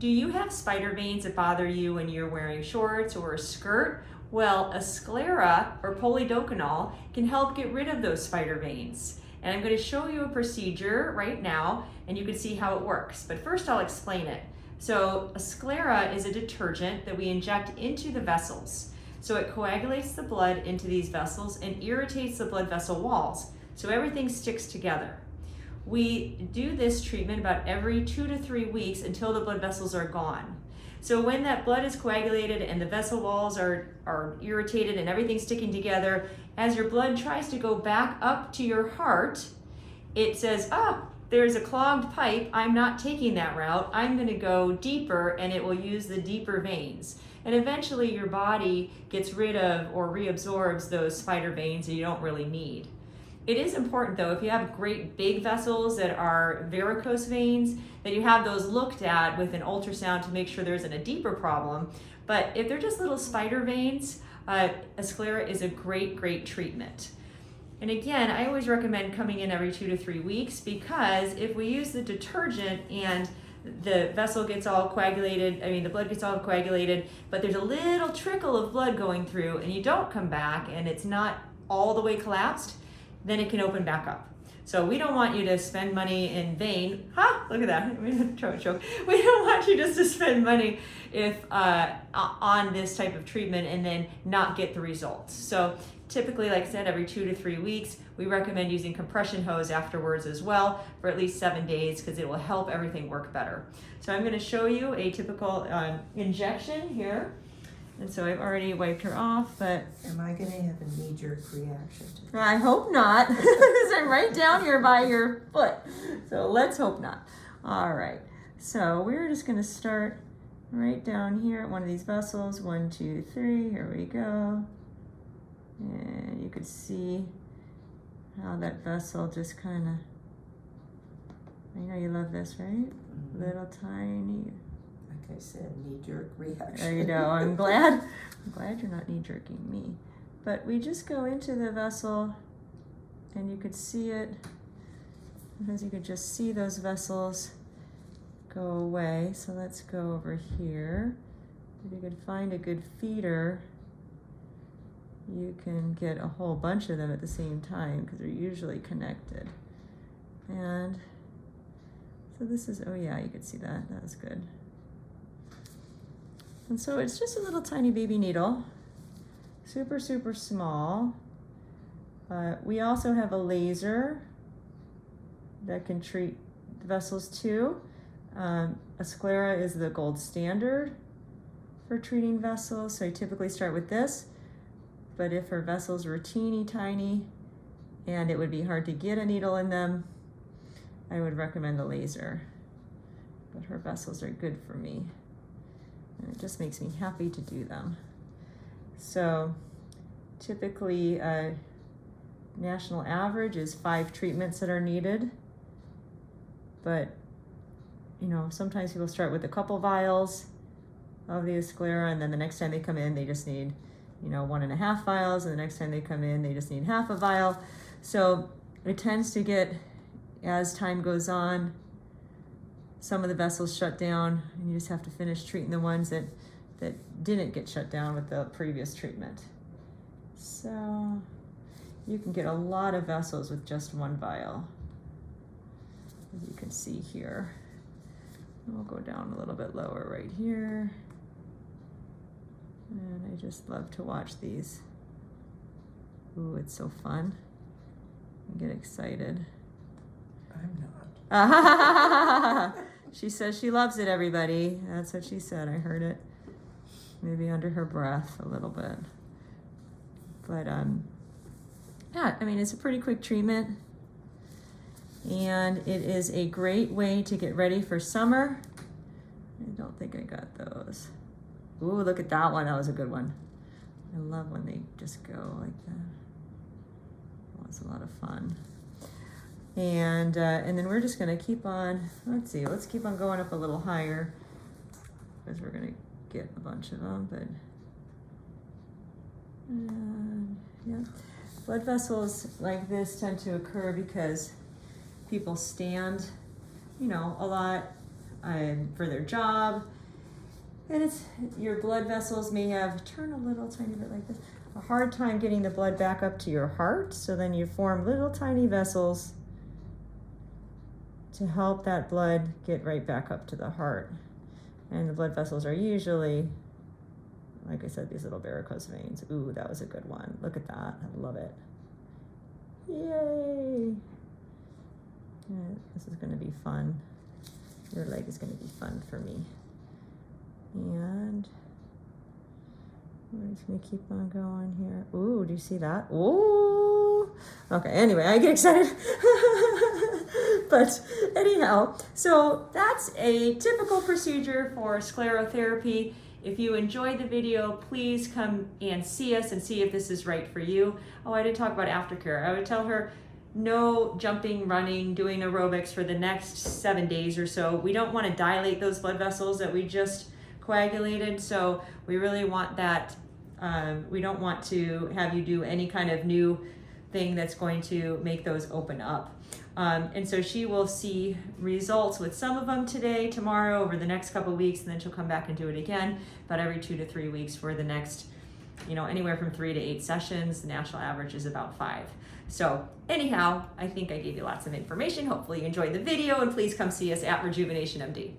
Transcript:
Do you have spider veins that bother you when you're wearing shorts or a skirt? Well, Asclera or polydocanol can help get rid of those spider veins. And I'm going to show you a procedure right now, and you can see how it works. But first I'll explain it. So Asclera is a detergent that we inject into the vessels. So it coagulates the blood into these vessels and irritates the blood vessel walls, so everything sticks together. We do this treatment about every 2 to 3 weeks until the blood vessels are gone. So when that blood is coagulated and the vessel walls are irritated and everything's sticking together, as your blood tries to go back up to your heart, it says, there's a clogged pipe, I'm not taking that route, I'm gonna go deeper, and it will use the deeper veins. And eventually your body gets rid of or reabsorbs those spider veins that you don't really need. It is important though, if you have great big vessels that are varicose veins, that you have those looked at with an ultrasound to make sure there isn't a deeper problem. But if they're just little spider veins, Asclera is a great treatment. And again, I always recommend coming in every 2 to 3 weeks, because if we use the detergent and the vessel gets all coagulated, the blood gets all coagulated, but there's a little trickle of blood going through and you don't come back and it's not all the way collapsed, then it can open back up. So we don't want you to spend money in vain. Look at that, we choke. We don't want you just to spend money on this type of treatment and then not get the results. So typically, like I said, every 2 to 3 weeks, we recommend using compression hose afterwards as well for at least 7 days, because it will help everything work better. So I'm gonna show you a typical injection here. And so I've already wiped her off, but... Am I going to have a knee-jerk reaction to that? I hope not, because I'm right down here by your foot. So let's hope not. All right, so we're just going to start right down here at one of these vessels. 1, 2, 3, here we go. And you could see how that vessel just kind of... I know you love this, right? Mm-hmm. Little tiny... Like I said, knee-jerk reaction. There you go. I'm glad you're not knee-jerking me. But we just go into the vessel, and you could see it, because you could just see those vessels go away. So let's go over here. If you could find a good feeder, you can get a whole bunch of them at the same time, because they're usually connected. And so this is, oh yeah, you could see that. That was good. And so it's just a little tiny baby needle, super small. We also have a laser that can treat vessels too. Asclera is the gold standard for treating vessels, so I typically start with this. But if her vessels were teeny tiny and it would be hard to get a needle in them, I would recommend the laser. But her vessels are good for me. And it just makes me happy to do them. So typically national average is 5 treatments that are needed. But sometimes people start with a couple vials of the Asclera, and then the next time they come in, they just need 1.5 vials, and the next time they come in, they just need half a vial. So it tends to get, as time goes on, some of the vessels shut down, and you just have to finish treating the ones that didn't get shut down with the previous treatment. So you can get a lot of vessels with just 1 vial, as you can see here. And we'll go down a little bit lower right here. And I just love to watch these. Ooh, it's so fun. I get excited. I'm not. She says she loves it, everybody. That's what she said. I heard it. Maybe under her breath a little bit. But yeah, it's a pretty quick treatment. And it is a great way to get ready for summer. I don't think I got those. Ooh, look at that one. That was a good one. I love when they just go like that. That was a lot of fun. And then we're just gonna keep on, let's keep on going up a little higher, because we're gonna get a bunch of them, but yeah. Blood vessels like this tend to occur because people stand, a lot, for their job. And it's your blood vessels may have, turn a little tiny bit like this, a hard time getting the blood back up to your heart. So then you form little tiny vessels to help that blood get right back up to the heart. And the blood vessels are usually, like I said, these little varicose veins. Ooh, that was a good one. Look at that. I love it. Yay. This is going to be fun. Your leg is going to be fun for me. And we're just going to keep on going here. Ooh, do you see that? Ooh. Okay, anyway, I get excited. But anyhow, so that's a typical procedure for sclerotherapy. If you enjoyed the video, please come and see us and see if this is right for you. Oh, I didn't talk about aftercare. I would tell her no jumping, running, doing aerobics for the next 7 days or so. We don't want to dilate those blood vessels that we just coagulated, so we really want that. We don't want to have you do any kind of new thing that's going to make those open up. And so she will see results with some of them today, tomorrow, over the next couple of weeks, and then she'll come back and do it again, about every 2 to 3 weeks for the next, anywhere from 3 to 8 sessions. The national average is about 5. So anyhow, I think I gave you lots of information. Hopefully you enjoyed the video, and please come see us at RejuvenationMD.